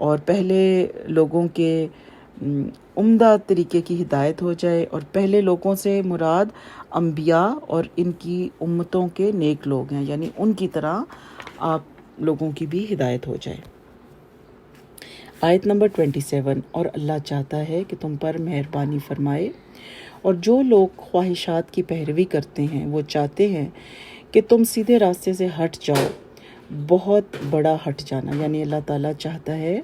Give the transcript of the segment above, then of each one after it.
اور پہلے لوگوں کے عمدہ طریقے کی ہدایت ہو جائے، اور پہلے لوگوں سے مراد انبیاء اور ان کی امتوں کے نیک لوگ ہیں، یعنی ان کی طرح آپ لوگوں کی بھی ہدایت ہو جائے۔ آیت نمبر 27، اور اللہ چاہتا ہے کہ تم پر مہربانی فرمائے، اور جو لوگ خواہشات کی پیروی کرتے ہیں وہ چاہتے ہیں کہ تم سیدھے راستے سے ہٹ جاؤ، بہت بڑا ہٹ جانا، یعنی اللہ تعالیٰ چاہتا ہے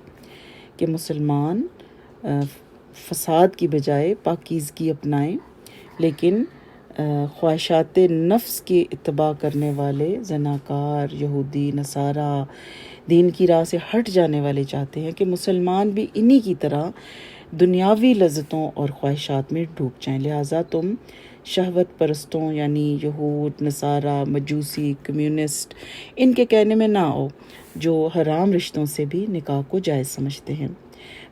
کہ مسلمان فساد کی بجائے پاکیزگی اپنائیں، لیکن خواہشات نفس کی اتباع کرنے والے زناکار، یہودی، نصارہ، دین کی راہ سے ہٹ جانے والے چاہتے ہیں کہ مسلمان بھی انہی کی طرح دنیاوی لذتوں اور خواہشات میں ڈوب جائیں۔ لہٰذا تم شہوت پرستوں یعنی یہود، نصارہ، مجوسی، کمیونسٹ ان کے کہنے میں نہ آؤ جو حرام رشتوں سے بھی نکاح کو جائز سمجھتے ہیں،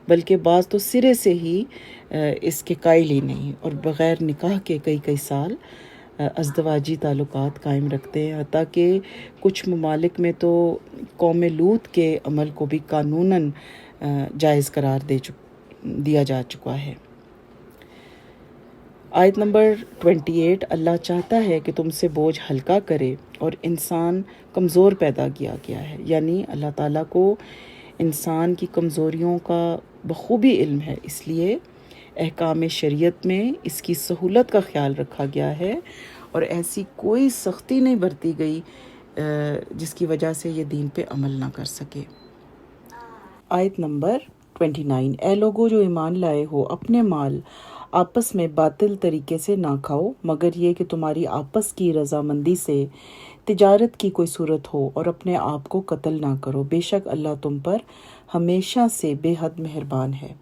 بلکہ بعض تو سرے سے ہی اس کے قائل ہی نہیں، اور بغیر نکاح کے کئی سال ازدواجی تعلقات قائم رکھتے ہیں، حتیٰ کہ کچھ ممالک میں تو قوم لوط کے عمل کو بھی قانوناً جائز قرار دیا جا چکا ہے۔ آیت نمبر 28، اللہ چاہتا ہے کہ تم سے بوجھ ہلکا کرے، اور انسان کمزور پیدا کیا گیا ہے، یعنی اللہ تعالیٰ کو انسان کی کمزوریوں کا بخوبی علم ہے، اس لیے احکام شریعت میں اس کی سہولت کا خیال رکھا گیا ہے، اور ایسی کوئی سختی نہیں برتی گئی جس کی وجہ سے یہ دین پہ عمل نہ کر سکے۔ آیت نمبر 29، اے لوگو جو ایمان لائے ہو، اپنے مال آپس میں باطل طریقے سے نہ کھاؤ، مگر یہ کہ تمہاری آپس کی رضامندی سے تجارت کی کوئی صورت ہو، اور اپنے آپ کو قتل نہ کرو، بے شک اللہ تم پر ہمیشہ سے بے حد مہربان ہے۔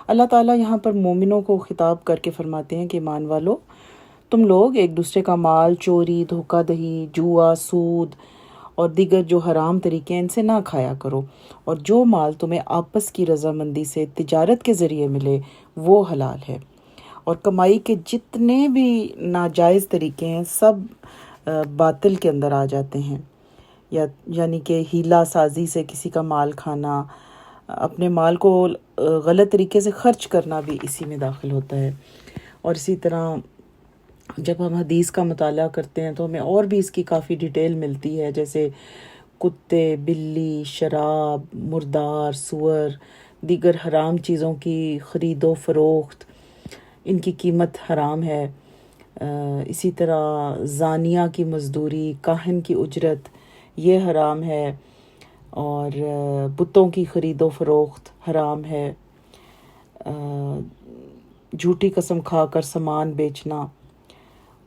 اللہ تعالیٰ یہاں پر مومنوں کو خطاب کر کے فرماتے ہیں کہ ایمان والو، تم لوگ ایک دوسرے کا مال چوری، دھوکہ دہی، جوا، سود اور دیگر جو حرام طریقے ان سے نہ کھایا کرو، اور جو مال تمہیں آپس کی رضامندی سے تجارت کے ذریعے ملے وہ حلال ہے، اور کمائی کے جتنے بھی ناجائز طریقے ہیں سب باطل کے اندر آ جاتے ہیں، یعنی کہ ہیلا سازی سے کسی کا مال کھانا، اپنے مال کو غلط طریقے سے خرچ کرنا بھی اسی میں داخل ہوتا ہے۔ اور اسی طرح جب ہم حدیث کا مطالعہ کرتے ہیں تو ہمیں اور بھی اس کی کافی ڈیٹیل ملتی ہے، جیسے کتے، بلی، شراب، مردار، سور، دیگر حرام چیزوں کی خرید و فروخت، ان کی قیمت حرام ہے۔ اسی طرح زانیہ کی مزدوری، کاہن کی اجرت، یہ حرام ہے، اور بتوں کی خرید و فروخت حرام ہے، جھوٹی قسم کھا کر سامان بیچنا،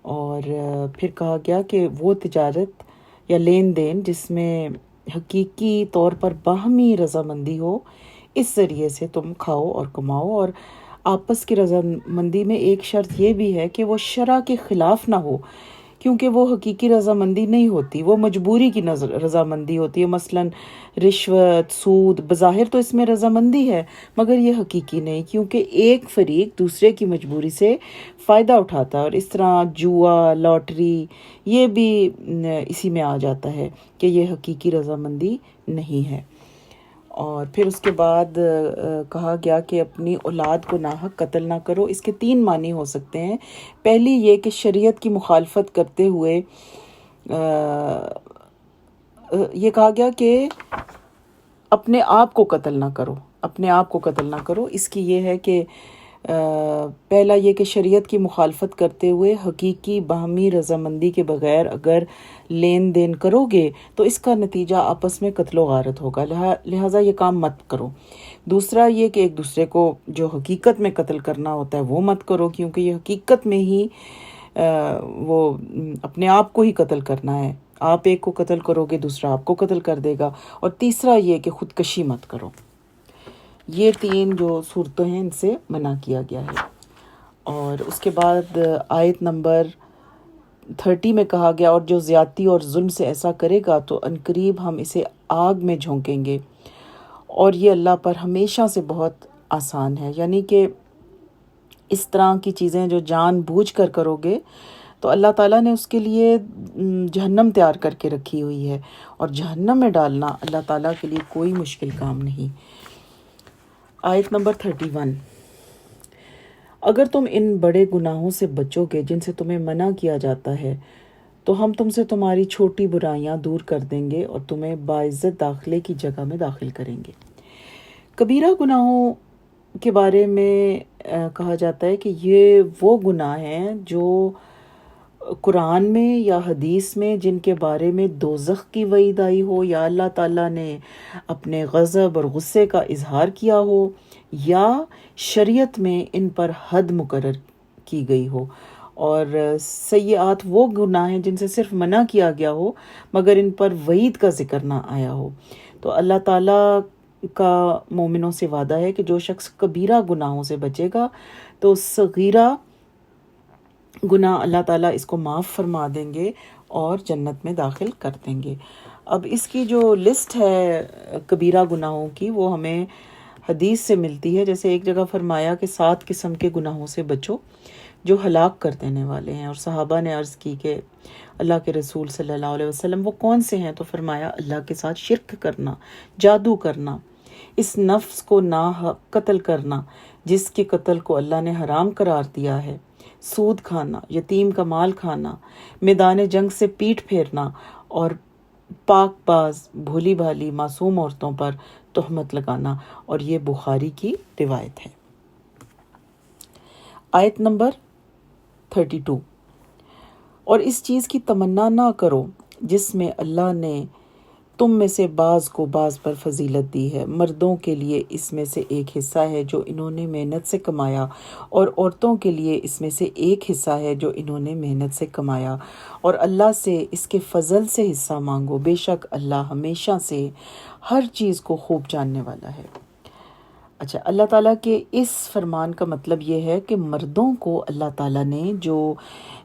اور پھر کہا گیا کہ وہ تجارت یا لین دین جس میں حقیقی طور پر باہمی رضامندی ہو، اس ذریعے سے تم کھاؤ اور کماؤ، اور آپس کی رضامندی میں ایک شرط یہ بھی ہے کہ وہ شرع کے خلاف نہ ہو، کیونکہ وہ حقیقی رضامندی نہیں ہوتی، وہ مجبوری کی رضامندی ہوتی ہے۔ مثلاً رشوت، سود، بظاہر تو اس میں رضامندی ہے مگر یہ حقیقی نہیں، کیونکہ ایک فریق دوسرے کی مجبوری سے فائدہ اٹھاتا ہے، اور اس طرح جوا، لاٹری، یہ بھی اسی میں آ جاتا ہے کہ یہ حقیقی رضامندی نہیں ہے۔ اور پھر اس کے بعد کہا گیا کہ اپنی اولاد کو ناحق قتل نہ کرو۔ اس کے 3 معنی ہو سکتے ہیں۔ پہلی یہ کہ شریعت کی مخالفت کرتے ہوئے یہ کہا گیا کہ اپنے آپ کو قتل نہ کرو، اپنے آپ کو قتل نہ کرو۔ اس کی یہ ہے کہ پہلا یہ کہ شریعت کی مخالفت کرتے ہوئے حقیقی باہمی رضامندی کے بغیر اگر لین دین کرو گے تو اس کا نتیجہ آپس میں قتل و غارت ہوگا، لہٰذا یہ کام مت کرو۔ دوسرا یہ کہ ایک دوسرے کو جو حقیقت میں قتل کرنا ہوتا ہے وہ مت کرو، کیونکہ یہ حقیقت میں ہی وہ اپنے آپ کو ہی قتل کرنا ہے، آپ ایک کو قتل کرو گے دوسرا آپ کو قتل کر دے گا۔ اور تیسرا یہ کہ خودکشی مت کرو۔ یہ 3 جو صورتیں ہیں ان سے منع کیا گیا ہے۔ اور اس کے بعد آیت نمبر 30 میں کہا گیا، اور جو زیادتی اور ظلم سے ایسا کرے گا تو عنقریب ہم اسے آگ میں جھونکیں گے، اور یہ اللہ پر ہمیشہ سے بہت آسان ہے۔ یعنی کہ اس طرح کی چیزیں جو جان بوجھ کر کرو گے تو اللہ تعالیٰ نے اس کے لیے جہنم تیار کر کے رکھی ہوئی ہے، اور جہنم میں ڈالنا اللہ تعالیٰ کے لیے کوئی مشکل کام نہیں۔ آیت نمبر 31۔ اگر تم ان بڑے گناہوں سے بچو گے جن سے تمہیں منع کیا جاتا ہے تو ہم تم سے تمہاری چھوٹی برائیاں دور کر دیں گے اور تمہیں باعزت داخلے کی جگہ میں داخل کریں گے۔ کبیرہ گناہوں کے بارے میں کہا جاتا ہے کہ یہ وہ گناہ ہیں جو قرآن میں یا حدیث میں جن کے بارے میں دوزخ کی وعید آئی ہو، یا اللہ تعالیٰ نے اپنے غضب اور غصے کا اظہار کیا ہو، یا شریعت میں ان پر حد مقرر کی گئی ہو۔ اور سیئات وہ گناہ ہیں جن سے صرف منع کیا گیا ہو مگر ان پر وعید کا ذکر نہ آیا ہو۔ تو اللہ تعالیٰ کا مومنوں سے وعدہ ہے کہ جو شخص کبیرہ گناہوں سے بچے گا تو صغیرہ گناہ اللہ تعالیٰ اس کو معاف فرما دیں گے اور جنت میں داخل کر دیں گے۔ اب اس کی جو لسٹ ہے کبیرہ گناہوں کی وہ ہمیں حدیث سے ملتی ہے۔ جیسے ایک جگہ فرمایا کہ 7 قسم کے گناہوں سے بچو جو ہلاک کر دینے والے ہیں، اور صحابہ نے عرض کی کہ اللہ کے رسول صلی اللہ علیہ وسلم وہ کون سے ہیں؟ تو فرمایا اللہ کے ساتھ شرک کرنا، جادو کرنا، اس نفس کو ناحق قتل کرنا جس کے قتل کو اللہ نے حرام قرار دیا ہے، سود کھانا، یتیم کا مال کھانا، میدان جنگ سے پیٹھ پھیرنا، اور پاک باز بھولی بھالی معصوم عورتوں پر تہمت لگانا۔ اور یہ بخاری کی روایت ہے۔ آیت نمبر 32۔ اور اس چیز کی تمنا نہ کرو جس میں اللہ نے تم میں سے بعض کو بعض پر فضیلت دی ہے۔ مردوں کے لیے اس میں سے ایک حصہ ہے جو انہوں نے محنت سے کمایا، اور عورتوں کے لیے اس میں سے ایک حصہ ہے جو انہوں نے محنت سے کمایا، اور اللہ سے اس کے فضل سے حصہ مانگو، بے شک اللہ ہمیشہ سے ہر چیز کو خوب جاننے والا ہے۔ اچھا، اللہ تعالیٰ کے اس فرمان کا مطلب یہ ہے کہ مردوں کو اللہ تعالیٰ نے جو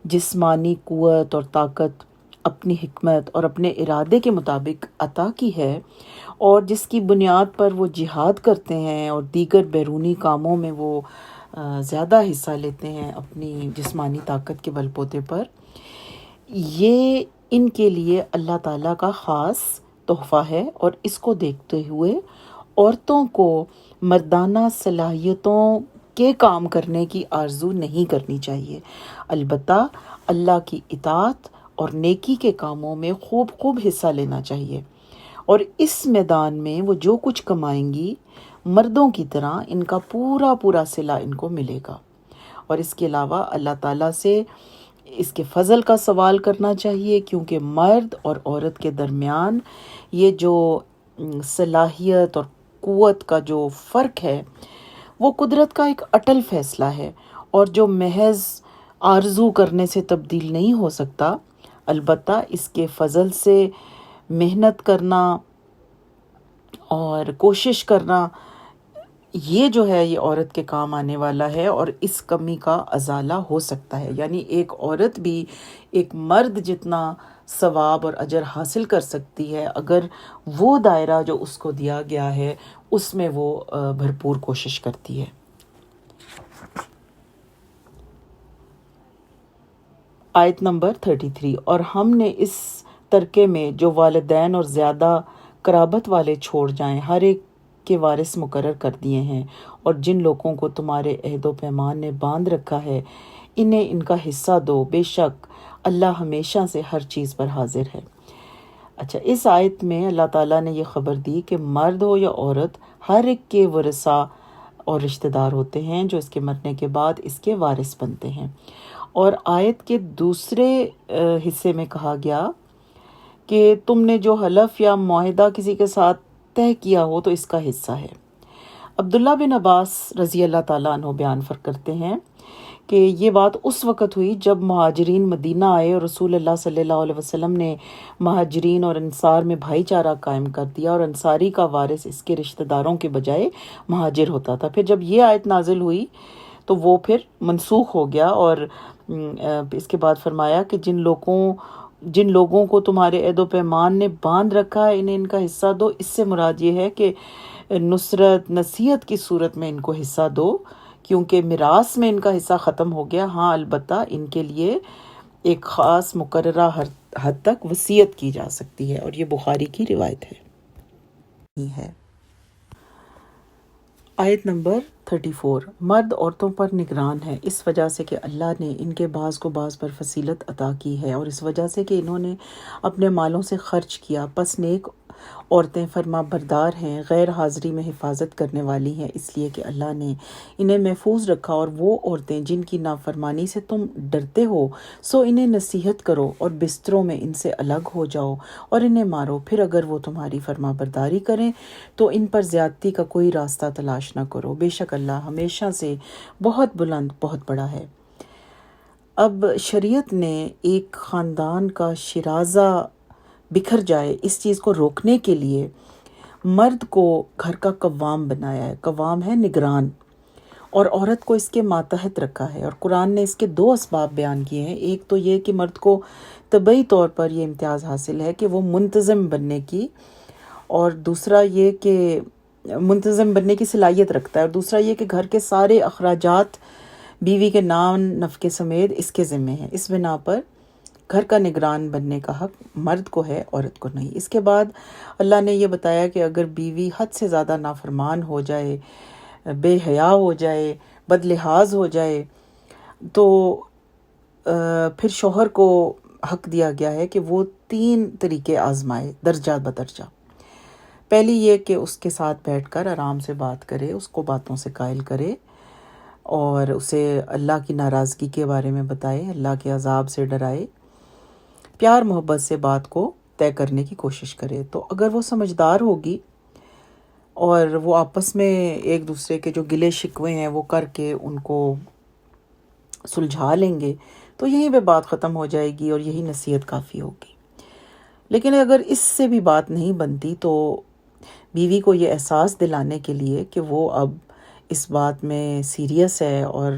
جسمانی قوت اور طاقت اپنی حکمت اور اپنے ارادے کے مطابق عطا کی ہے، اور جس کی بنیاد پر وہ جہاد کرتے ہیں اور دیگر بیرونی کاموں میں وہ زیادہ حصہ لیتے ہیں اپنی جسمانی طاقت کے بل بوتے پر، یہ ان کے لیے اللہ تعالیٰ کا خاص تحفہ ہے، اور اس کو دیکھتے ہوئے عورتوں کو مردانہ صلاحیتوں کے کام کرنے کی آرزو نہیں کرنی چاہیے، البتہ اللہ کی اطاعت اور نیکی کے کاموں میں خوب خوب حصہ لینا چاہیے، اور اس میدان میں وہ جو کچھ کمائیں گی مردوں کی طرح ان کا پورا پورا صلہ ان کو ملے گا۔ اور اس کے علاوہ اللہ تعالیٰ سے اس کے فضل کا سوال کرنا چاہیے، کیونکہ مرد اور عورت کے درمیان یہ جو صلاحیت اور قوت کا جو فرق ہے وہ قدرت کا ایک اٹل فیصلہ ہے، اور جو محض آرزو کرنے سے تبدیل نہیں ہو سکتا، البتہ اس کے فضل سے محنت کرنا اور کوشش کرنا، یہ جو ہے یہ عورت کے کام آنے والا ہے، اور اس کمی کا ازالہ ہو سکتا ہے۔ یعنی ایک عورت بھی ایک مرد جتنا ثواب اور اجر حاصل کر سکتی ہے اگر وہ دائرہ جو اس کو دیا گیا ہے اس میں وہ بھرپور کوشش کرتی ہے۔ آیت نمبر 33۔ اور ہم نے اس ترکے میں جو والدین اور زیادہ قرابت والے چھوڑ جائیں ہر ایک کے وارث مقرر کر دیے ہیں، اور جن لوگوں کو تمہارے عہد و پیمان نے باندھ رکھا ہے انہیں ان کا حصہ دو، بے شک اللہ ہمیشہ سے ہر چیز پر حاضر ہے۔ اچھا، اس آیت میں اللہ تعالیٰ نے یہ خبر دی کہ مرد ہو یا عورت ہر ایک کے ورثاء اور رشتہ دار ہوتے ہیں جو اس کے مرنے کے بعد اس کے وارث بنتے ہیں۔ اور آیت کے دوسرے حصے میں کہا گیا کہ تم نے جو حلف یا معاہدہ کسی کے ساتھ طے کیا ہو تو اس کا حصہ ہے۔ عبداللہ بن عباس رضی اللہ تعالیٰ عنہ بیان کرتے ہیں کہ یہ بات اس وقت ہوئی جب مہاجرین مدینہ آئے اور رسول اللہ صلی اللہ علیہ وسلم نے مہاجرین اور انصار میں بھائی چارہ قائم کر دیا، اور انصاری کا وارث اس کے رشتہ داروں کے بجائے مہاجر ہوتا تھا۔ پھر جب یہ آیت نازل ہوئی تو وہ پھر منسوخ ہو گیا، اور اس کے بعد فرمایا کہ جن لوگوں کو تمہارے عہد و پیمان نے باندھ رکھا ہے انہیں ان کا حصہ دو۔ اس سے مراد یہ ہے کہ نصرت نصیحت کی صورت میں ان کو حصہ دو، کیونکہ میراث میں ان کا حصہ ختم ہو گیا۔ ہاں، البتہ ان کے لیے ایک خاص مقررہ حد تک وصیت کی جا سکتی ہے، اور یہ بخاری کی روایت ہے۔ آیت نمبر 34۔ مرد عورتوں پر نگران ہے اس وجہ سے کہ اللہ نے ان کے بعض کو بعض پر فضیلت عطا کی ہے، اور اس وجہ سے کہ انہوں نے اپنے مالوں سے خرچ کیا۔ پس نیک عورتیں فرما بردار ہیں، غیر حاضری میں حفاظت کرنے والی ہیں، اس لیے کہ اللہ نے انہیں محفوظ رکھا۔ اور وہ عورتیں جن کی نافرمانی سے تم ڈرتے ہو، سو انہیں نصیحت کرو اور بستروں میں ان سے الگ ہو جاؤ اور انہیں مارو۔ پھر اگر وہ تمہاری فرما برداری کریں تو ان پر زیادتی کا کوئی راستہ تلاش نہ کرو، بے شک اللہ ہمیشہ سے بہت بلند، بہت بڑا ہے۔ اب شریعت نے ایک خاندان کا شیرازہ بکھر جائے اس چیز کو روکنے کے لیے مرد کو گھر کا قوام بنایا ہے۔ قوام ہے نگران، اور عورت کو اس کے ماتحت رکھا ہے۔ اور قرآن نے اس کے دو اسباب بیان کیے ہیں۔ ایک تو یہ کہ مرد کو طبعی طور پر یہ امتیاز حاصل ہے کہ وہ منتظم بننے کی، اور دوسرا یہ کہ منتظم بننے کی صلاحیت رکھتا ہے، اور دوسرا یہ کہ گھر کے سارے اخراجات بیوی کے نام نفقے سمیت اس کے ذمے ہیں۔ اس بنا پر گھر کا نگران بننے کا حق مرد کو ہے، عورت کو نہیں۔ اس کے بعد اللہ نے یہ بتایا کہ اگر بیوی حد سے زیادہ نافرمان ہو جائے، بے حیا ہو جائے، بد لحاظ ہو جائے، تو پھر شوہر کو حق دیا گیا ہے کہ وہ 3 طریقے آزمائے درجہ بدرجہ۔ پہلی یہ کہ اس کے ساتھ بیٹھ کر آرام سے بات کرے، اس کو باتوں سے قائل کرے، اور اسے اللہ کی ناراضگی کے بارے میں بتائے، اللہ کے عذاب سے ڈرائے، پیار محبت سے بات کو طے کرنے کی کوشش کرے۔ تو اگر وہ سمجھدار ہوگی اور وہ آپس میں ایک دوسرے کے جو گلے شکوے ہیں وہ کر کے ان کو سلجھا لیں گے تو یہیں پہ بات ختم ہو جائے گی، اور یہی نصیحت کافی ہوگی۔ لیکن اگر اس سے بھی بات نہیں بنتی تو بیوی کو یہ احساس دلانے کے لیے کہ وہ اب اس بات میں سیریس ہے اور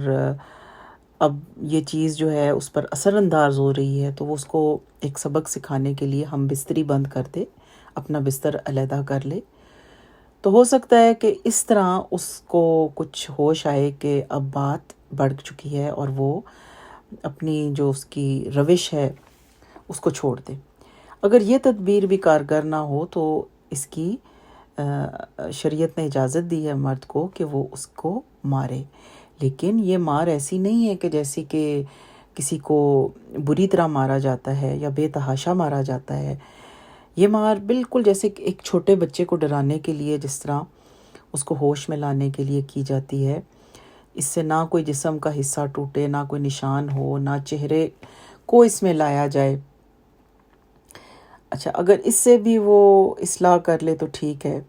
اب یہ چیز جو ہے اس پر اثر انداز ہو رہی ہے، تو وہ اس کو ایک سبق سکھانے کے لیے ہم بستری بند کر دے، اپنا بستر علیحدہ کر لے۔ تو ہو سکتا ہے کہ اس طرح اس کو کچھ ہوش آئے کہ اب بات بڑھ چکی ہے اور وہ اپنی جو اس کی روش ہے اس کو چھوڑ دے۔ اگر یہ تدبیر بھی کارگر نہ ہو تو اس کی شریعت نے اجازت دی ہے مرد کو کہ وہ اس کو مارے، لیکن یہ مار ایسی نہیں ہے کہ جیسی کہ کسی کو بری طرح مارا جاتا ہے یا بے تحاشا مارا جاتا ہے۔ یہ مار بالکل جیسے ایک چھوٹے بچے کو ڈرانے کے لیے جس طرح اس کو ہوش میں لانے کے لیے کی جاتی ہے، اس سے نہ کوئی جسم کا حصہ ٹوٹے، نہ کوئی نشان ہو، نہ چہرے کو اس میں لایا جائے۔ اچھا، اگر اس سے بھی وہ اصلاح کر لے تو ٹھیک ہے،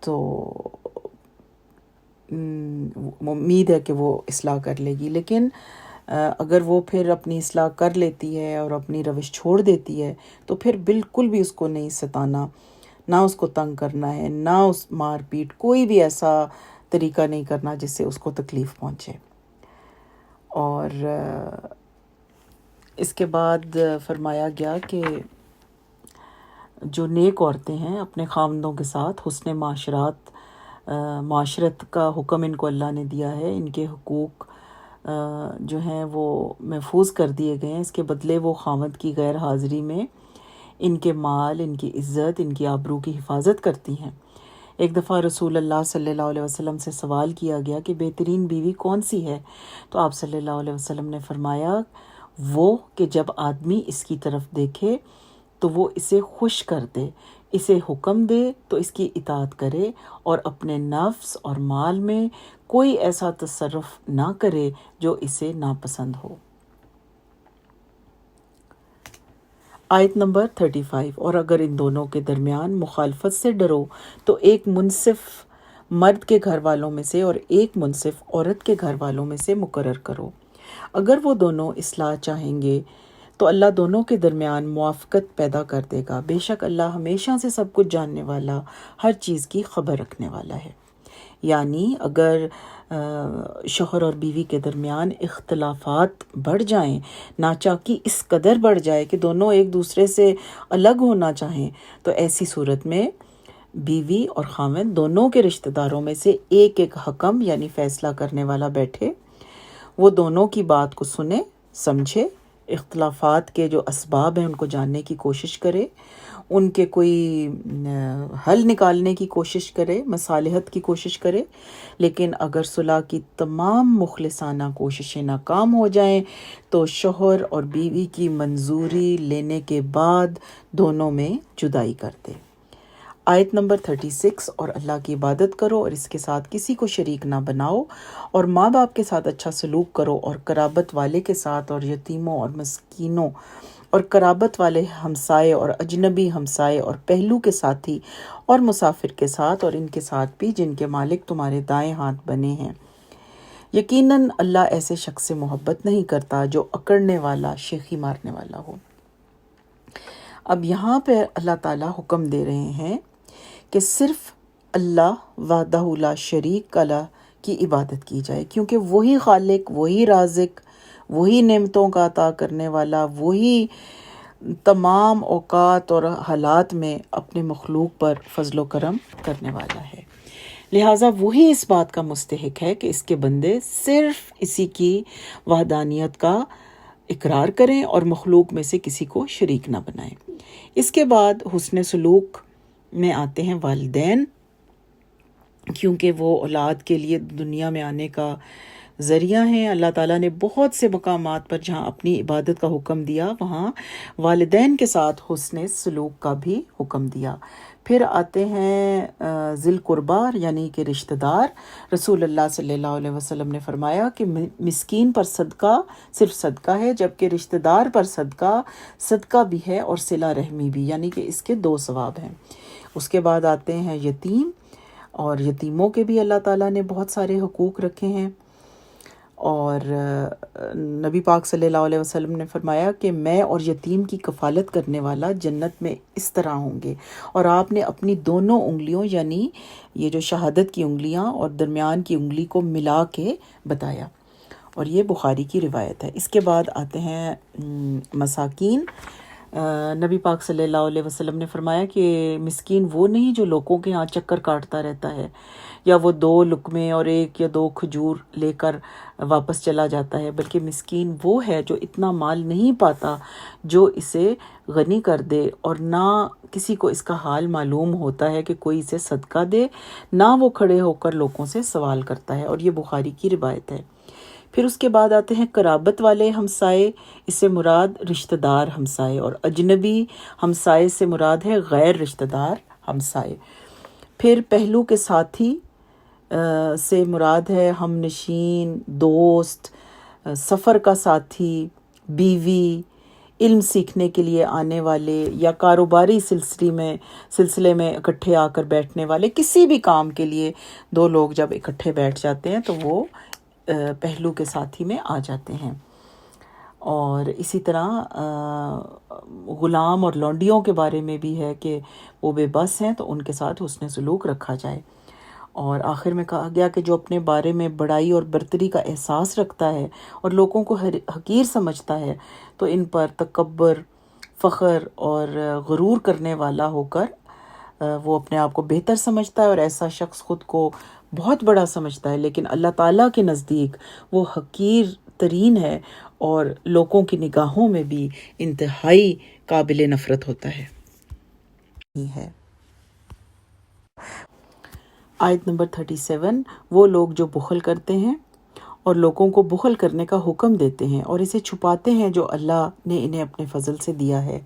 تو امید ہے کہ وہ اصلاح کر لے گی۔ لیکن اگر وہ پھر اپنی اصلاح کر لیتی ہے اور اپنی روش چھوڑ دیتی ہے تو پھر بالکل بھی اس کو نہیں ستانا، نہ اس کو تنگ کرنا ہے، نہ اس مار پیٹ، کوئی بھی ایسا طریقہ نہیں کرنا جس سے اس کو تکلیف پہنچے۔ اور اس کے بعد فرمایا گیا کہ جو نیک عورتیں ہیں اپنے خاوندوں کے ساتھ حسن معاشرت کا حکم ان کو اللہ نے دیا ہے، ان کے حقوق جو ہیں وہ محفوظ کر دیے گئے ہیں۔ اس کے بدلے وہ خاوند کی غیر حاضری میں ان کے مال، ان کی عزت، ان کی آبرو کی حفاظت کرتی ہیں۔ ایک دفعہ رسول اللہ صلی اللہ علیہ وسلم سے سوال کیا گیا کہ بہترین بیوی کون سی ہے؟ تو آپ صلی اللہ علیہ وسلم نے فرمایا وہ کہ جب آدمی اس کی طرف دیکھے تو وہ اسے خوش کر دے، اسے حکم دے تو اس کی اطاعت کرے، اور اپنے نفس اور مال میں کوئی ایسا تصرف نہ کرے جو اسے ناپسند ہو۔ آیت نمبر 35۔ اور اگر ان دونوں کے درمیان مخالفت سے ڈرو تو ایک منصف مرد کے گھر والوں میں سے اور ایک منصف عورت کے گھر والوں میں سے مقرر کرو۔ اگر وہ دونوں اصلاح چاہیں گے تو اللہ دونوں کے درمیان موافقت پیدا کر دے گا، بے شک اللہ ہمیشہ سے سب کچھ جاننے والا، ہر چیز کی خبر رکھنے والا ہے۔ یعنی اگر شوہر اور بیوی کے درمیان اختلافات بڑھ جائیں، ناچاکی اس قدر بڑھ جائے کہ دونوں ایک دوسرے سے الگ ہونا چاہیں، تو ایسی صورت میں بیوی اور خاوند دونوں کے رشتہ داروں میں سے ایک حکم یعنی فیصلہ کرنے والا بیٹھے، وہ دونوں کی بات کو سنے، سمجھے، اختلافات کے جو اسباب ہیں ان کو جاننے کی کوشش کرے، ان کے کوئی حل نکالنے کی کوشش کرے، مصالحت کی کوشش کرے، لیکن اگر صلح کی تمام مخلصانہ کوششیں ناکام ہو جائیں تو شوہر اور بیوی کی منظوری لینے کے بعد دونوں میں جدائی کر دے۔ آیت نمبر 36، اور اللہ کی عبادت کرو اور اس کے ساتھ کسی کو شریک نہ بناؤ، اور ماں باپ کے ساتھ اچھا سلوک کرو، اور قرابت والے کے ساتھ اور یتیموں اور مسکینوں اور قرابت والے ہمسائے اور اجنبی ہمسائے اور پہلو کے ساتھی اور مسافر کے ساتھ اور ان کے ساتھ بھی جن کے مالک تمہارے دائیں ہاتھ بنے ہیں۔ یقیناً اللہ ایسے شخص سے محبت نہیں کرتا جو اکڑنے والا، شیخی مارنے والا ہو۔ اب یہاں پہ اللہ تعالیٰ حکم دے رہے ہیں کہ صرف اللہ وحدہ لا شریک اللہ کی عبادت کی جائے، کیونکہ وہی خالق، وہی رازق، وہی نعمتوں کا عطا کرنے والا، وہی تمام اوقات اور حالات میں اپنے مخلوق پر فضل و کرم کرنے والا ہے۔ لہٰذا وہی اس بات کا مستحق ہے کہ اس کے بندے صرف اسی کی وحدانیت کا اقرار کریں اور مخلوق میں سے کسی کو شریک نہ بنائیں۔ اس کے بعد حسن سلوک میں آتے ہیں والدین، کیونکہ وہ اولاد کے لیے دنیا میں آنے کا ذریعہ ہیں۔ اللہ تعالیٰ نے بہت سے مقامات پر جہاں اپنی عبادت کا حکم دیا وہاں والدین کے ساتھ حسن سلوک کا بھی حکم دیا۔ پھر آتے ہیں ذی القربہ یعنی کہ رشتہ دار۔ رسول اللہ صلی اللہ علیہ وسلم نے فرمایا کہ مسکین پر صدقہ صرف صدقہ ہے، جبکہ رشتہ دار پر صدقہ بھی ہے اور صلہ رحمی بھی، یعنی کہ اس کے 2 ثواب ہیں۔ اس کے بعد آتے ہیں یتیم، اور یتیموں کے بھی اللہ تعالیٰ نے بہت سارے حقوق رکھے ہیں، اور نبی پاک صلی اللہ علیہ وسلم نے فرمایا کہ میں اور یتیم کی کفالت کرنے والا جنت میں اس طرح ہوں گے، اور آپ نے اپنی دونوں انگلیوں یعنی یہ جو شہادت کی انگلیاں اور درمیان کی انگلی کو ملا کے بتایا، اور یہ بخاری کی روایت ہے۔ اس کے بعد آتے ہیں مساکین۔ نبی پاک صلی اللہ علیہ وسلم نے فرمایا کہ مسکین وہ نہیں جو لوگوں کے ہاں چکر کاٹتا رہتا ہے، یا وہ 2 لقمے اور 1 یا 2 کھجور لے کر واپس چلا جاتا ہے، بلکہ مسکین وہ ہے جو اتنا مال نہیں پاتا جو اسے غنی کر دے، اور نہ کسی کو اس کا حال معلوم ہوتا ہے کہ کوئی اسے صدقہ دے، نہ وہ کھڑے ہو کر لوگوں سے سوال کرتا ہے، اور یہ بخاری کی روایت ہے۔ پھر اس کے بعد آتے ہیں قرابت والے ہمسائے، اس سے مراد رشتہ دار ہمسائے، اور اجنبی ہمسائے سے مراد ہے غیر رشتہ دار ہمسائے۔ پھر پہلو کے ساتھی سے مراد ہے ہم نشین، دوست، سفر کا ساتھی، بیوی، علم سیکھنے کے لیے آنے والے، یا کاروباری سلسلے میں اکٹھے آ کر بیٹھنے والے۔ کسی بھی کام کے لیے 2 لوگ جب اکٹھے بیٹھ جاتے ہیں تو وہ پہلو کے ساتھی میں آ جاتے ہیں۔ اور اسی طرح غلام اور لونڈیوں کے بارے میں بھی ہے کہ وہ بے بس ہیں تو ان کے ساتھ حسن سلوک رکھا جائے۔ اور آخر میں کہا گیا کہ جو اپنے بارے میں بڑائی اور برتری کا احساس رکھتا ہے اور لوگوں کو حقیر سمجھتا ہے تو ان پر تکبر، فخر اور غرور کرنے والا ہو کر وہ اپنے آپ کو بہتر سمجھتا ہے، اور ایسا شخص خود کو بہت بڑا سمجھتا ہے، لیکن اللہ تعالیٰ کے نزدیک وہ حقیر ترین ہے اور لوگوں کی نگاہوں میں بھی انتہائی قابل نفرت ہوتا ہے۔ آیت نمبر 37، وہ لوگ جو بخل کرتے ہیں اور لوگوں کو بخل کرنے کا حکم دیتے ہیں اور اسے چھپاتے ہیں جو اللہ نے انہیں اپنے فضل سے دیا ہے،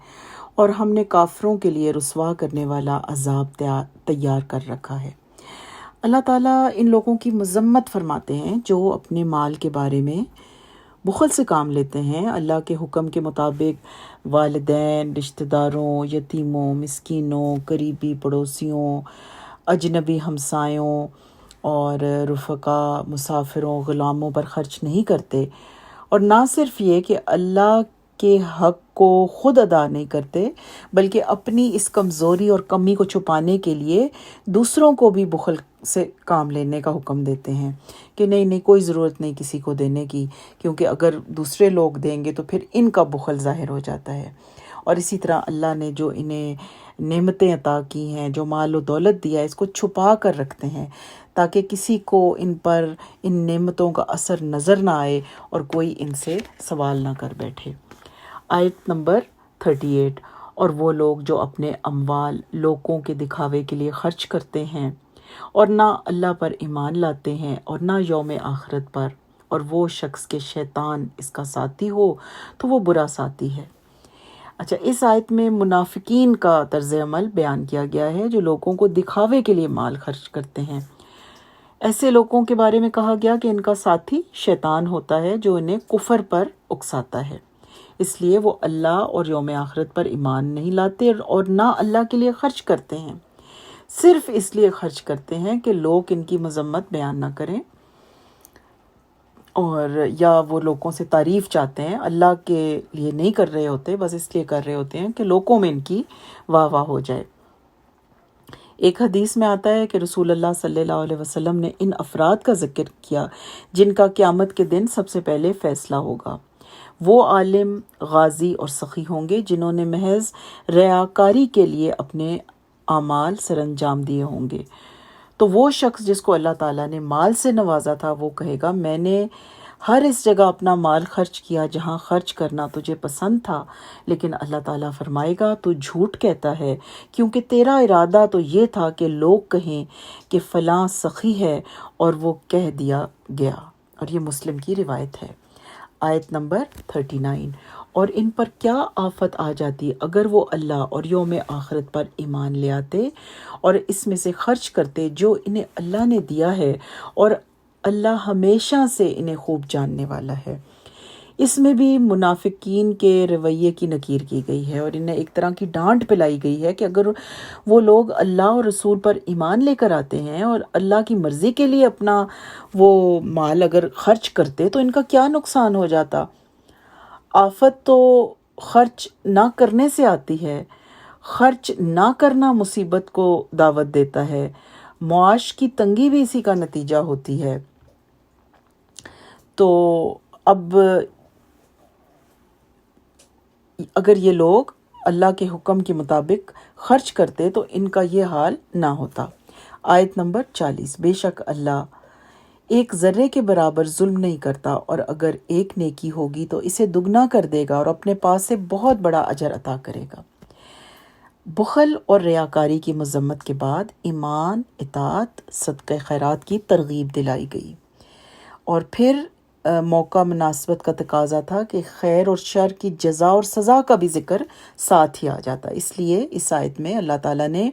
اور ہم نے کافروں کے لیے رسوا کرنے والا عذاب تیار کر رکھا ہے۔ اللہ تعالیٰ ان لوگوں کی مذمت فرماتے ہیں جو اپنے مال کے بارے میں بخل سے کام لیتے ہیں، اللہ کے حکم کے مطابق والدین، رشتہ داروں، یتیموں، مسکینوں، قریبی پڑوسیوں، اجنبی ہمسایوں اور رفقا، مسافروں، غلاموں پر خرچ نہیں کرتے، اور نہ صرف یہ کہ اللہ کے حق کو خود ادا نہیں کرتے بلکہ اپنی اس کمزوری اور کمی کو چھپانے کے لیے دوسروں کو بھی بخل سے کام لینے کا حکم دیتے ہیں کہ نہیں کوئی ضرورت نہیں کسی کو دینے کی، کیونکہ اگر دوسرے لوگ دیں گے تو پھر ان کا بخل ظاہر ہو جاتا ہے۔ اور اسی طرح اللہ نے جو انہیں نعمتیں عطا کی ہیں، جو مال و دولت دیا ہے، اس کو چھپا کر رکھتے ہیں تاکہ کسی کو ان پر ان نعمتوں کا اثر نظر نہ آئے اور کوئی ان سے سوال نہ کر بیٹھے۔ آیت نمبر 38، اور وہ لوگ جو اپنے اموال لوگوں کے دکھاوے کے لیے خرچ کرتے ہیں اور نہ اللہ پر ایمان لاتے ہیں اور نہ یوم آخرت پر، اور وہ شخص کے شیطان اس کا ساتھی ہو تو وہ برا ساتھی ہے۔ اچھا، اس آیت میں منافقین کا طرز عمل بیان کیا گیا ہے جو لوگوں کو دکھاوے کے لیے مال خرچ کرتے ہیں۔ ایسے لوگوں کے بارے میں کہا گیا کہ ان کا ساتھی شیطان ہوتا ہے جو انہیں کفر پر اکساتا ہے، اس لیے وہ اللہ اور یوم آخرت پر ایمان نہیں لاتے اور نہ اللہ کے لیے خرچ کرتے ہیں، صرف اس لیے خرچ کرتے ہیں کہ لوگ ان کی مذمت بیان نہ کریں، اور یا وہ لوگوں سے تعریف چاہتے ہیں، اللہ کے لیے نہیں کر رہے ہوتے، بس اس لیے کر رہے ہوتے ہیں کہ لوگوں میں ان کی واہ واہ ہو جائے۔ ایک حدیث میں آتا ہے کہ رسول اللہ صلی اللہ علیہ وسلم نے ان افراد کا ذکر کیا جن کا قیامت کے دن سب سے پہلے فیصلہ ہوگا۔ وہ عالم، غازی اور سخی ہوں گے جنہوں نے محض ریاکاری کے لیے اپنے اعمال سر انجام دیے ہوں گے۔ تو وہ شخص جس کو اللہ تعالیٰ نے مال سے نوازا تھا وہ کہے گا، میں نے ہر اس جگہ اپنا مال خرچ کیا جہاں خرچ کرنا تجھے پسند تھا، لیکن اللہ تعالیٰ فرمائے گا تو جھوٹ کہتا ہے، کیونکہ تیرا ارادہ تو یہ تھا کہ لوگ کہیں کہ فلاں سخی ہے اور وہ کہہ دیا گیا۔ اور یہ مسلم کی روایت ہے۔ آیت نمبر 39۔ اور ان پر کیا آفت آ جاتی اگر وہ اللہ اور یوم آخرت پر ایمان لے آتے اور اس میں سے خرچ کرتے جو انہیں اللہ نے دیا ہے، اور اللہ ہمیشہ سے انہیں خوب جاننے والا ہے۔ اس میں بھی منافقین کے رویے کی نکیر کی گئی ہے اور انہیں ایک طرح کی ڈانٹ پلائی گئی ہے کہ اگر وہ لوگ اللہ اور رسول پر ایمان لے کر آتے ہیں اور اللہ کی مرضی کے لیے اپنا وہ مال اگر خرچ کرتے تو ان کا کیا نقصان ہو جاتا۔ آفت تو خرچ نہ کرنے سے آتی ہے، خرچ نہ کرنا مصیبت کو دعوت دیتا ہے، معاش کی تنگی بھی اسی کا نتیجہ ہوتی ہے۔ تو اب اگر یہ لوگ اللہ کے حکم کے مطابق خرچ کرتے تو ان کا یہ حال نہ ہوتا۔ آیت نمبر 40۔ بے شک اللہ ایک ذرے کے برابر ظلم نہیں کرتا، اور اگر ایک نیکی ہوگی تو اسے دگنا کر دے گا اور اپنے پاس سے بہت بڑا اجر عطا کرے گا۔ بخل اور ریاکاری کی مذمت کے بعد ایمان، اطاعت، صدقہ خیرات کی ترغیب دلائی گئی، اور پھر موقع مناسبت کا تقاضا تھا کہ خیر اور شر کی جزا اور سزا کا بھی ذکر ساتھ ہی آ جاتا۔ اس لیے اس آیت میں اللہ تعالیٰ نے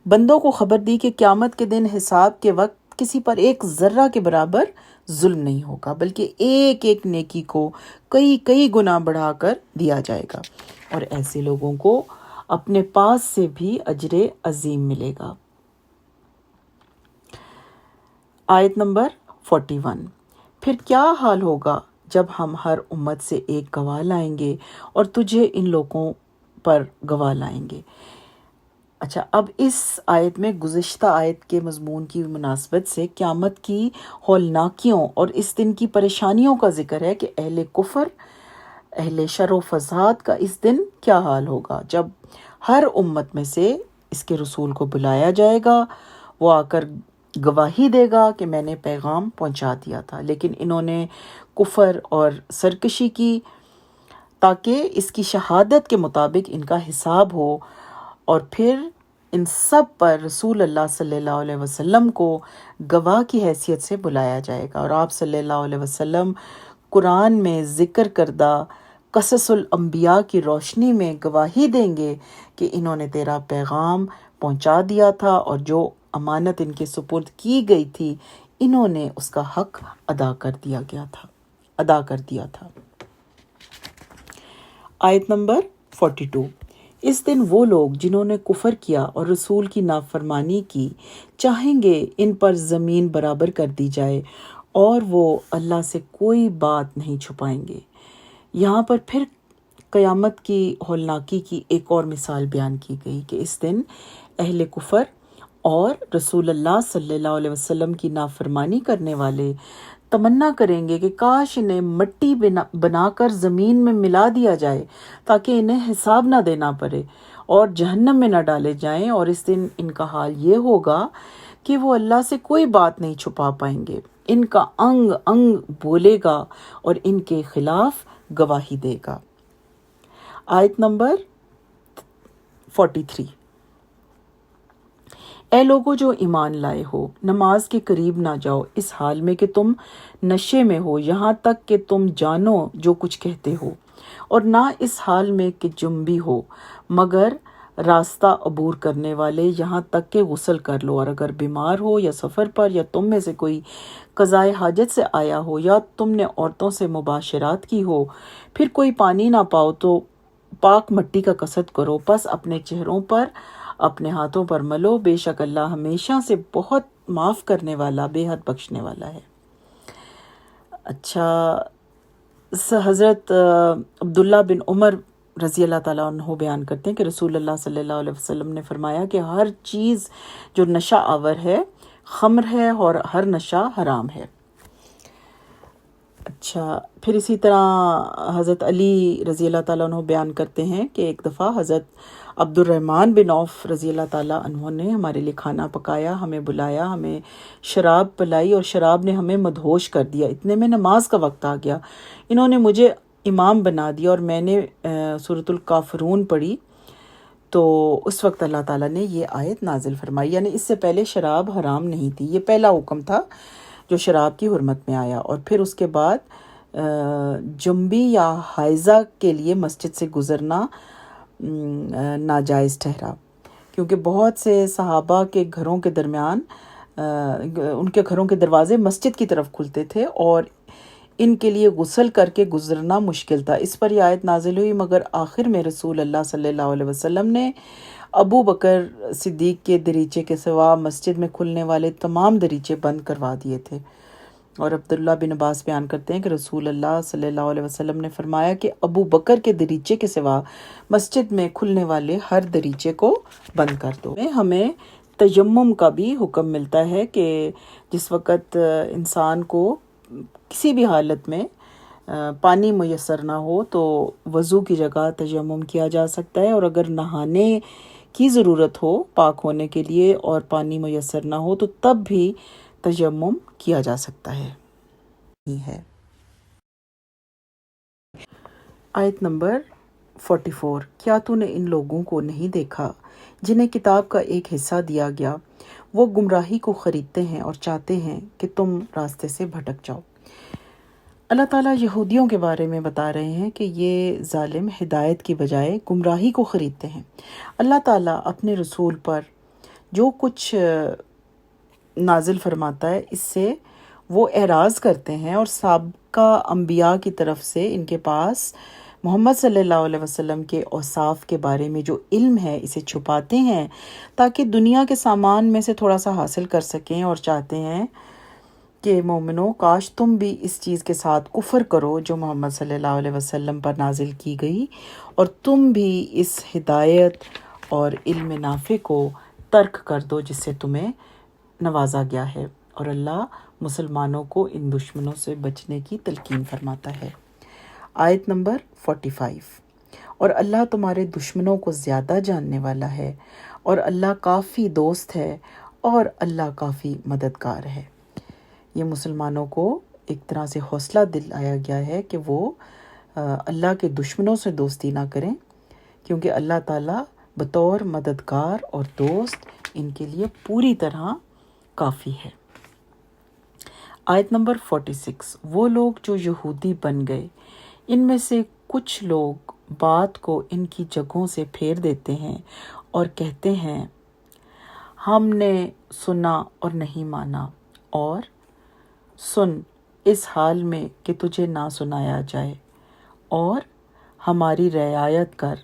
بندوں کو خبر دی کہ قیامت کے دن حساب کے وقت کسی پر ایک ذرہ کے برابر ظلم نہیں ہوگا، بلکہ ایک ایک نیکی کو کئی کئی گنا بڑھا کر دیا جائے گا، اور ایسے لوگوں کو اپنے پاس سے بھی اجر عظیم ملے گا۔ آیت نمبر 41۔ پھر کیا حال ہوگا جب ہم ہر امت سے ایک گواہ لائیں گے اور تجھے ان لوگوں پر گواہ لائیں گے۔ اچھا، اب اس آیت میں گزشتہ آیت کے مضمون کی مناسبت سے قیامت کی ہولناکیوں اور اس دن کی پریشانیوں کا ذکر ہے کہ اہل کفر، اہل شر و فساد کا اس دن کیا حال ہوگا جب ہر امت میں سے اس کے رسول کو بلایا جائے گا، وہ آ کر گواہی دے گا کہ میں نے پیغام پہنچا دیا تھا، لیکن انہوں نے کفر اور سرکشی کی تاکہ اس کی شہادت کے مطابق ان کا حساب ہو، اور پھر ان سب پر رسول اللہ صلی اللہ علیہ وسلم کو گواہ کی حیثیت سے بلایا جائے گا، اور آپ صلی اللہ علیہ وسلم قرآن میں ذکر کردہ قصص الانبیاء کی روشنی میں گواہی دیں گے کہ انہوں نے تیرا پیغام پہنچا دیا تھا، اور جو امانت ان کے سپرد کی گئی تھی انہوں نے اس کا حق ادا کر دیا تھا۔ آیت نمبر 42۔ اس دن وہ لوگ جنہوں نے کفر کیا اور رسول کی نافرمانی کی چاہیں گے ان پر زمین برابر کر دی جائے، اور وہ اللہ سے کوئی بات نہیں چھپائیں گے۔ یہاں پر پھر قیامت کی ہولناکی کی ایک اور مثال بیان کی گئی کہ اس دن اہل کفر اور رسول اللہ صلی اللہ علیہ وسلم کی نافرمانی کرنے والے تمنا کریں گے کہ کاش انہیں مٹی بنا کر زمین میں ملا دیا جائے تاکہ انہیں حساب نہ دینا پڑے اور جہنم میں نہ ڈالے جائیں، اور اس دن ان کا حال یہ ہوگا کہ وہ اللہ سے کوئی بات نہیں چھپا پائیں گے، ان کا انگ انگ بولے گا اور ان کے خلاف گواہی دے گا۔ آیت نمبر 43 اے لوگو جو ایمان لائے ہو، نماز کے قریب نہ جاؤ اس حال میں کہ تم نشے میں ہو، یہاں تک کہ تم جانو جو کچھ کہتے ہو، اور نہ اس حال میں کہ جنبی ہو، مگر راستہ عبور کرنے والے، یہاں تک کہ غسل کر لو، اور اگر بیمار ہو یا سفر پر، یا تم میں سے کوئی قضائے حاجت سے آیا ہو، یا تم نے عورتوں سے مباشرات کی ہو، پھر کوئی پانی نہ پاؤ تو پاک مٹی کا قصد کرو، پس اپنے چہروں پر اپنے ہاتھوں پر ملو، بے شک اللہ ہمیشہ سے بہت معاف کرنے والا، بے حد بخشنے والا ہے۔ اچھا، حضرت عبداللہ بن عمر رضی اللہ تعالیٰ عنہ بیان کرتے ہیں کہ رسول اللہ صلی اللہ علیہ وسلم نے فرمایا کہ ہر چیز جو نشہ آور ہے خمر ہے، اور ہر نشہ حرام ہے۔ اچھا، پھر اسی طرح حضرت علی رضی اللہ تعالیٰ عنہ بیان کرتے ہیں کہ ایک دفعہ حضرت عبد الرحمن بن عوف رضی اللہ تعالیٰ عنہ نے ہمارے لیے کھانا پکایا، ہمیں بلایا، ہمیں شراب پلائی، اور شراب نے ہمیں مدہوش کر دیا۔ اتنے میں نماز کا وقت آ گیا، انہوں نے مجھے امام بنا دیا، اور میں نے سورۃ الکافرون پڑھی، تو اس وقت اللہ تعالیٰ نے یہ آیت نازل فرمائی، یعنی اس سے پہلے شراب حرام نہیں تھی۔ یہ پہلا حکم تھا جو شراب کی حرمت میں آیا، اور پھر اس کے بعد جنبی یا حائضہ کے لیے مسجد سے گزرنا ناجائز ٹھہرا، کیونکہ بہت سے صحابہ کے گھروں کے درمیان ان کے گھروں کے دروازے مسجد کی طرف کھلتے تھے، اور ان کے لیے غسل کر کے گزرنا مشکل تھا۔ اس پر یہ آیت نازل ہوئی، مگر آخر میں رسول اللہ صلی اللہ علیہ وسلم نے ابو بکر صدیق کے دریچے کے سوا مسجد میں کھلنے والے تمام دریچے بند کروا دیے تھے۔ اور عبداللہ بن عباس بیان کرتے ہیں کہ رسول اللہ صلی اللہ علیہ وسلم نے فرمایا کہ ابو بکر کے دریچے کے سوا مسجد میں کھلنے والے ہر دریچے کو بند کر دو۔ ہمیں تیمم کا بھی حکم ملتا ہے کہ جس وقت انسان کو کسی بھی حالت میں پانی میسر نہ ہو تو وضو کی جگہ تیمم کیا جا سکتا ہے، اور اگر نہانے کی ضرورت ہو پاک ہونے کے لیے اور پانی میسر نہ ہو تو تب بھی تیمم کیا جا سکتا ہے۔ آیت نمبر 44 کیا تو نے ان لوگوں کو نہیں دیکھا جنہیں کتاب کا ایک حصہ دیا گیا، وہ گمراہی کو خریدتے ہیں اور چاہتے ہیں کہ تم راستے سے بھٹک جاؤ۔ اللہ تعالیٰ یہودیوں کے بارے میں بتا رہے ہیں کہ یہ ظالم ہدایت کی بجائے گمراہی کو خریدتے ہیں۔ اللہ تعالیٰ اپنے رسول پر جو کچھ نازل فرماتا ہے اس سے وہ اعراض کرتے ہیں، اور سابقہ انبیاء کی طرف سے ان کے پاس محمد صلی اللہ علیہ وسلم کے اوصاف کے بارے میں جو علم ہے اسے چھپاتے ہیں تاکہ دنیا کے سامان میں سے تھوڑا سا حاصل کر سکیں، اور چاہتے ہیں کہ مومنو کاش تم بھی اس چیز کے ساتھ کفر کرو جو محمد صلی اللہ علیہ وسلم پر نازل کی گئی، اور تم بھی اس ہدایت اور علم نافع کو ترک کر دو جس سے تمہیں نوازا گیا ہے۔ اور اللہ مسلمانوں کو ان دشمنوں سے بچنے کی تلقین فرماتا ہے۔ آیت نمبر 45 اور اللہ تمہارے دشمنوں کو زیادہ جاننے والا ہے، اور اللہ کافی دوست ہے، اور اللہ کافی مددگار ہے۔ یہ مسلمانوں کو ایک طرح سے حوصلہ دلایا گیا ہے کہ وہ اللہ کے دشمنوں سے دوستی نہ کریں، کیونکہ اللہ تعالیٰ بطور مددگار اور دوست ان کے لیے پوری طرح کافی ہے۔ آیت نمبر 46 وہ لوگ جو یہودی بن گئے، ان میں سے کچھ لوگ بات کو ان کی جگہوں سے پھیر دیتے ہیں اور کہتے ہیں ہم نے سنا اور نہیں مانا، اور سن اس حال میں کہ تجھے نہ سنایا جائے، اور ہماری رعایت کر۔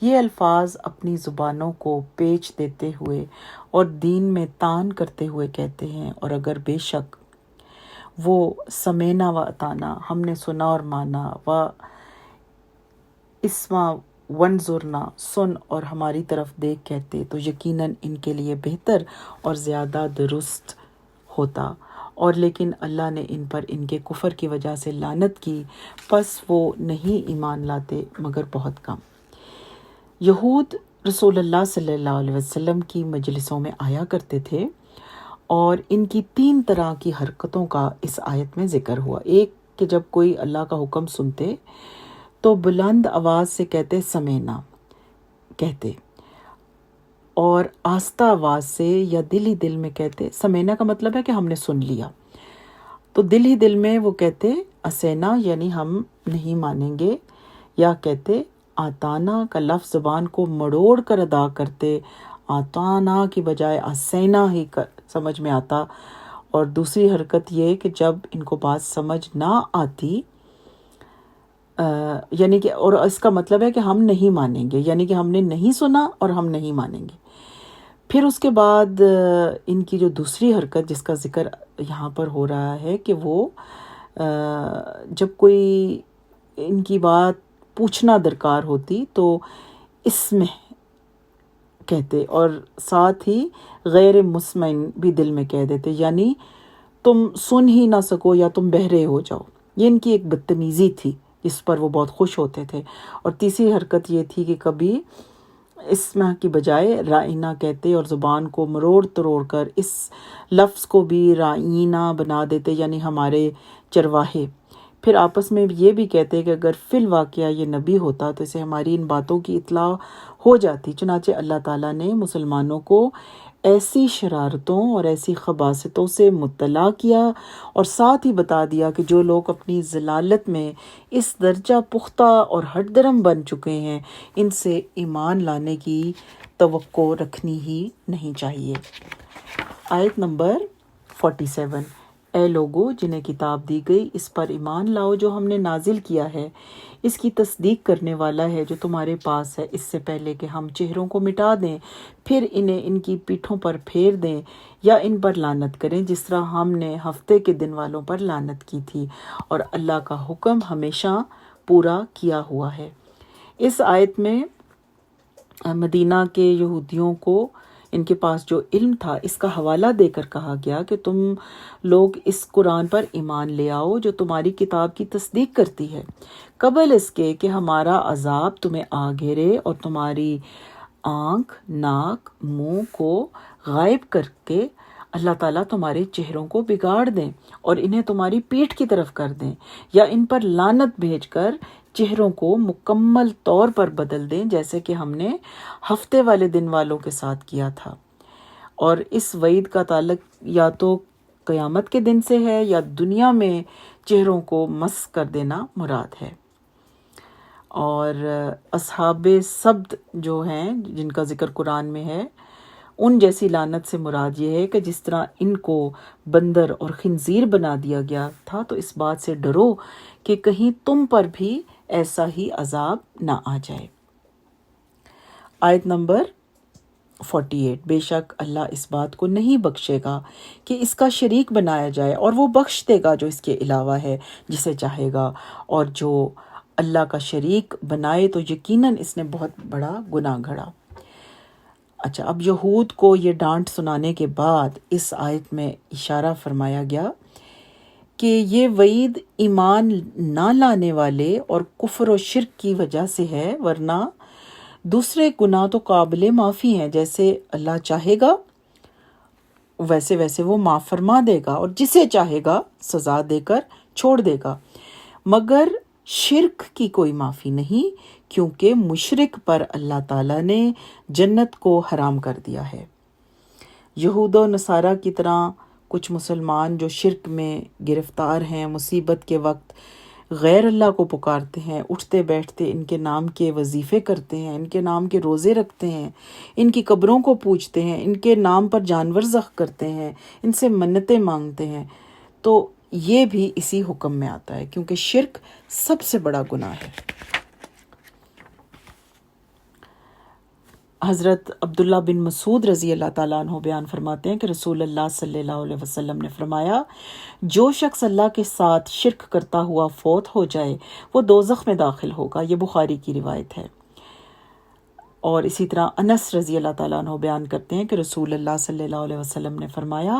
یہ الفاظ اپنی زبانوں کو پیچ دیتے ہوئے اور دین میں تان کرتے ہوئے کہتے ہیں، اور اگر بے شک وہ سمینا و اطانا، ہم نے سنا اور مانا، و اسما ونظرنا، سن اور ہماری طرف دیکھ کہتے، تو یقیناً ان کے لیے بہتر اور زیادہ درست ہوتا، اور لیکن اللہ نے ان پر ان کے کفر کی وجہ سے لعنت کی، پس وہ نہیں ایمان لاتے مگر بہت کم۔ یہود رسول اللہ صلی اللہ علیہ وسلم کی مجلسوں میں آیا کرتے تھے، اور ان کی 3 طرح کی حرکتوں کا اس آیت میں ذکر ہوا۔ ایک کہ جب کوئی اللہ کا حکم سنتے تو بلند آواز سے کہتے سمینا کہتے، اور آہستہ آواز سے یا دل ہی دل میں کہتے. سمینا کا مطلب ہے کہ ہم نے سن لیا، تو دل ہی دل میں وہ کہتے اسینا یعنی ہم نہیں مانیں گے، یا کہتے آتانا کا لفظ زبان کو مڑوڑ کر ادا کرتے، آتانا کی بجائے اسینا ہی سمجھ میں آتا. اور دوسری حرکت یہ کہ جب ان کو بات سمجھ نہ آتی، یعنی کہ اور اس کا مطلب ہے کہ ہم نہیں مانیں گے، یعنی کہ ہم نے نہیں سنا اور ہم نہیں مانیں گے. پھر اس کے بعد ان کی جو دوسری حرکت جس کا ذکر یہاں پر ہو رہا ہے کہ وہ جب کوئی ان کی بات پوچھنا درکار ہوتی تو اس میں کہتے، اور ساتھ ہی غیر مسمعن بھی دل میں کہہ دیتے، یعنی تم سن ہی نہ سکو یا تم بہرے ہو جاؤ. یہ ان کی ایک بدتمیزی تھی جس پر وہ بہت خوش ہوتے تھے. اور تیسری حرکت یہ تھی کہ کبھی اسمہ کی بجائے رائنا کہتے اور زبان کو مروڑ تروڑ کر اس لفظ کو بھی رائنا بنا دیتے، یعنی ہمارے چرواہے. پھر آپس میں یہ بھی کہتے کہ اگر فی الواقعہ یہ نبی ہوتا تو اسے ہماری ان باتوں کی اطلاع ہو جاتی. چنانچہ اللہ تعالیٰ نے مسلمانوں کو ایسی شرارتوں اور ایسی خباثتوں سے مطلع کیا اور ساتھ ہی بتا دیا کہ جو لوگ اپنی ضلالت میں اس درجہ پختہ اور ہٹ درم بن چکے ہیں ان سے ایمان لانے کی توقع رکھنی ہی نہیں چاہیے. آیت نمبر 47. اے لوگو جنہیں کتاب دی گئی اس پر ایمان لاؤ جو ہم نے نازل کیا ہے، اس کی تصدیق کرنے والا ہے جو تمہارے پاس ہے، اس سے پہلے کہ ہم چہروں کو مٹا دیں پھر انہیں ان کی پیٹھوں پر پھیر دیں یا ان پر لعنت کریں، جس طرح ہم نے ہفتے کے دن والوں پر لعنت کی تھی، اور اللہ کا حکم ہمیشہ پورا کیا ہوا ہے. اس آیت میں مدینہ کے یہودیوں کو ان کے پاس جو علم تھا اس کا حوالہ دے کر کہا گیا کہ تم لوگ اس قرآن پر ایمان لے آؤ جو تمہاری کتاب کی تصدیق کرتی ہے، قبل اس کے کہ ہمارا عذاب تمہیں آ گھیرے اور تمہاری آنکھ، ناک، منہ کو غائب کر کے اللہ تعالیٰ تمہارے چہروں کو بگاڑ دیں اور انہیں تمہاری پیٹھ کی طرف کر دیں، یا ان پر لعنت بھیج کر چہروں کو مکمل طور پر بدل دیں جیسے کہ ہم نے ہفتے والے دن والوں کے ساتھ کیا تھا. اور اس وعید کا تعلق یا تو قیامت کے دن سے ہے یا دنیا میں چہروں کو مسخ کر دینا مراد ہے. اور اصحاب سبت جو ہیں جن کا ذکر قرآن میں ہے، ان جیسی لعنت سے مراد یہ ہے کہ جس طرح ان کو بندر اور خنزیر بنا دیا گیا تھا، تو اس بات سے ڈرو کہ کہیں تم پر بھی ایسا ہی عذاب نہ آ جائے. آیت نمبر 48. بے شک اللہ اس بات کو نہیں بخشے گا کہ اس کا شریک بنایا جائے، اور وہ بخش دے گا جو اس کے علاوہ ہے جسے چاہے گا، اور جو اللہ کا شریک بنائے تو یقیناً اس نے بہت بڑا گناہ گھڑا. اچھا، اب یہود کو یہ ڈانٹ سنانے کے بعد اس آیت میں اشارہ فرمایا گیا کہ یہ وعید ایمان نہ لانے والے اور کفر و شرک کی وجہ سے ہے، ورنہ دوسرے گناہ تو قابل معافی ہیں. جیسے اللہ چاہے گا ویسے ویسے وہ معاف فرما دے گا اور جسے چاہے گا سزا دے کر چھوڑ دے گا، مگر شرک کی کوئی معافی نہیں، کیونکہ مشرک پر اللہ تعالیٰ نے جنت کو حرام کر دیا ہے. یہود و نصارہ کی طرح کچھ مسلمان جو شرک میں گرفتار ہیں مصیبت کے وقت غیر اللہ کو پکارتے ہیں، اٹھتے بیٹھتے ان کے نام کے وظیفے کرتے ہیں، ان کے نام کے روزے رکھتے ہیں، ان کی قبروں کو پوجتے ہیں، ان کے نام پر جانور ذبح کرتے ہیں، ان سے منتیں مانگتے ہیں، تو یہ بھی اسی حکم میں آتا ہے کیونکہ شرک سب سے بڑا گناہ ہے. حضرت عبداللہ بن مسعود رضی اللہ تعالیٰ عنہ بیان فرماتے ہیں کہ رسول اللہ صلی اللہ علیہ وسلم نے فرمایا، جو شخص اللہ کے ساتھ شرک کرتا ہوا فوت ہو جائے وہ دوزخ میں داخل ہوگا. یہ بخاری کی روایت ہے. اور اسی طرح انس رضی اللہ تعالیٰ عنہ بیان کرتے ہیں کہ رسول اللہ صلی اللہ علیہ وسلم نے فرمایا،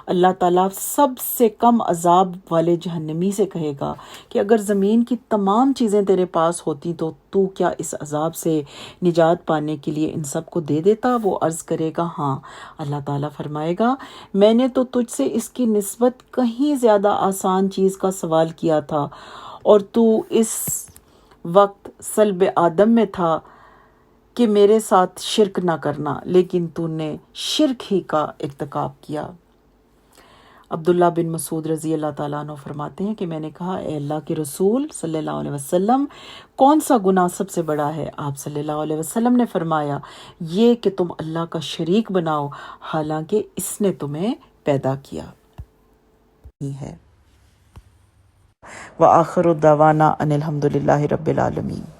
اللہ تعالیٰ سب سے کم عذاب والے جہنمی سے کہے گا کہ اگر زمین کی تمام چیزیں تیرے پاس ہوتی تو کیا اس عذاب سے نجات پانے کے لیے ان سب کو دے دیتا؟ وہ عرض کرے گا ہاں. اللہ تعالیٰ فرمائے گا، میں نے تو تجھ سے اس کی نسبت کہیں زیادہ آسان چیز کا سوال کیا تھا اور تو اس وقت صلب آدم میں تھا کہ میرے ساتھ شرک نہ کرنا، لیکن تو نے شرک ہی کا ارتکاب کیا۔ عبداللہ بن مسعود رضی اللہ تعالیٰ عنہ فرماتے ہیں کہ میں نے کہا اے اللہ کے رسول صلی اللہ علیہ وسلم، کون سا گناہ سب سے بڑا ہے؟ آپ صلی اللہ علیہ وسلم نے فرمایا یہ کہ تم اللہ کا شریک بناؤ حالانکہ اس نے تمہیں پیدا کیا ہے۔ وآخر دعوانا ان الحمد للہ رب العالمین۔